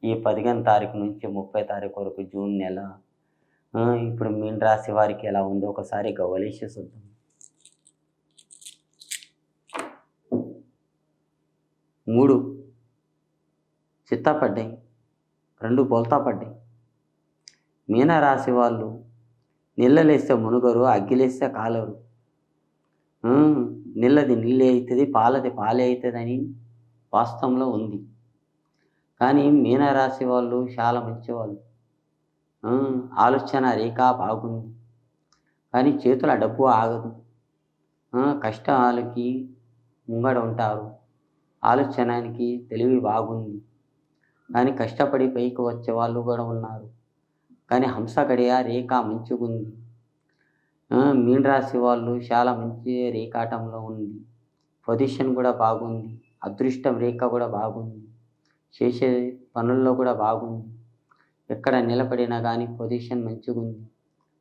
ఈ 15 తారీఖు నుంచి 30 తారీఖు వరకు జూన్ నెల ఇప్పుడు మీన రాశి వారికి ఎలా ఉందో ఒకసారి గవ్వలేసి చూద్దాం. 3 చిత్తా పడ్డాయి, 2 బోల్తా పడ్డాయి. మీనరాశి వాళ్ళు నీళ్ళలేస్తే మునుగరు, అగ్గిలేస్తే కాలరు. నీళ్ళది నీళ్ళే అవుతుంది, పాలది పాలే అవుతుందని వాస్తవంలో ఉంది. కానీ మీనరాశి వాళ్ళు చాలా మంచివాళ్ళు. ఆలోచన రేఖ బాగుంది, కానీ చేతుల డబ్బు ఆగదు. కష్టాలకి ముంగడ ఉంటారు. ఆలోచనకి తెలివి బాగుంది, కానీ కష్టపడి పైకి వచ్చే వాళ్ళు కూడా ఉన్నారు. కానీ హంస గడియ రేఖ మంచిగుంది. మీన రాశి వాళ్ళు చాలా మంచి రేఖాటంలో ఉంది. పొజిషన్ కూడా బాగుంది, అదృష్టం రేఖ కూడా బాగుంది, చేసే పనుల్లో కూడా బాగుంది. ఎక్కడ నిలబడినా కానీ పొజిషన్ మంచిగుంది.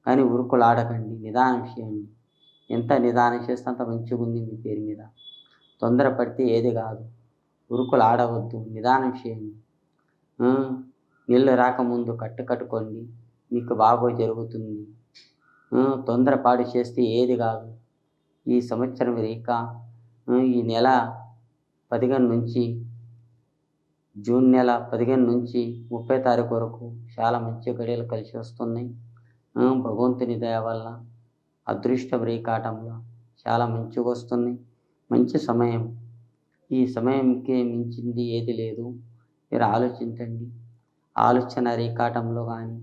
కానీ ఉరుకులాడకండి, నిదానం చేయండి. ఎంత నిదానం చేస్తే అంత మంచిగుంది మీ పేరు మీద. తొందరపడితే ఏది కాదు. ఉరుకులు ఆడవద్దు, నిదానం చేయండి. నీళ్ళు రాకముందు కట్టుకోండి, మీకు బాగా జరుగుతుంది. తొందరపాటు చేస్తే ఏది కాదు. ఈ సంవత్సరం రేఖ ఈ నెల 15 నుంచి జూన్ నెల 15 నుంచి 30 తారీఖు వరకు చాలా మంచి గడియలు కలిసి వస్తున్నాయి. భగవంతుని దయ వల్ల అదృష్టం రేఖాటంలో చాలా మంచిగా వస్తుంది. మంచి సమయం. ఈ సమయంకి మించింది ఏది లేదు. మీరు ఆలోచించండి. ఆలోచన రేఖాటంలో కానీ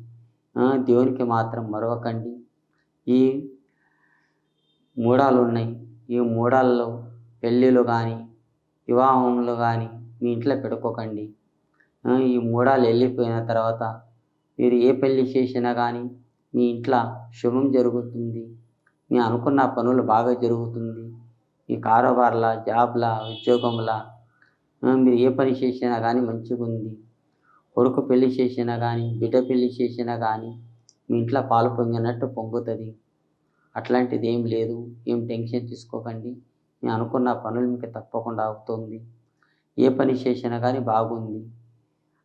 దేవునికి మాత్రం మరవకండి. ఈ మూడాలు ఉన్నాయి. ఈ మూడాల్లో పెళ్ళిళ్ళు కానీ వివాహంలో కానీ మీ ఇంట్లో పెట్టుకోకండి. ఈ మూడాలు వెళ్ళిపోయిన తర్వాత మీరు ఏ పెళ్ళి చేసినా కానీ మీ ఇంట్లో శుభం జరుగుతుంది. మీ అనుకున్న పనులు బాగా జరుగుతుంది. మీ కారోబార్ల, జాబ్ల, ఉద్యోగంల మీరు ఏ పని చేసినా కానీ మంచిగా ఉంది. కొడుకు పెళ్లి చేసినా కానీ, బిడ్డ పెళ్లి చేసినా కానీ మీ ఇంట్లో పాలు పొంగినట్టు పొంగుతుంది. అట్లాంటిది ఏం లేదు. ఏం టెన్షన్ తీసుకోకండి. మీ అనుకున్న పనులు మీకు తప్పకుండా అవుతుంది. ఏ పని చేసినా కానీ బాగుంది.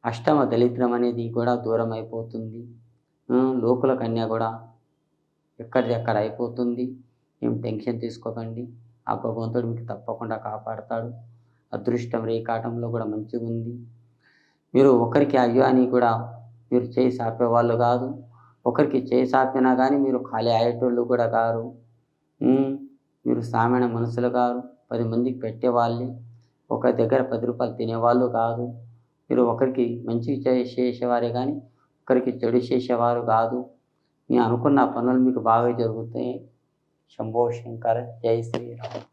అష్టమ దరిద్రం అనేది కూడా దూరం అయిపోతుంది. లోకుల కన్య కూడా ఎక్కడిది ఎక్కడ అయిపోతుంది. ఏం టెన్షన్ తీసుకోకండి. ఆ భగవంతుడు మీకు తప్పకుండా కాపాడతాడు. అదృష్టం రేఖాటంలో కూడా మంచిగా ఉంది. మీరు ఒకరికి అయ్యో అని కూడా మీరు చేయి సాపేవాళ్ళు కాదు. ఒకరికి చేయి సాపినా కానీ మీరు ఖాళీ అయ్యేటోళ్ళు కూడా కారు. మీరు సామాన్య మనుషులు కారు. 10 మందికి పెట్టేవాళ్ళే. ఒక దగ్గర 10 రూపాయలు తినేవాళ్ళు కాదు. మీరు ఒకరికి మంచి చేసేవారే కానీ ఒకరికి చెడు చేసేవారు కాదు. మీ అనుకున్న పనులు మీకు బాగా జరుగుతాయి. శంభో శంకర, జై శ్రీరామ్.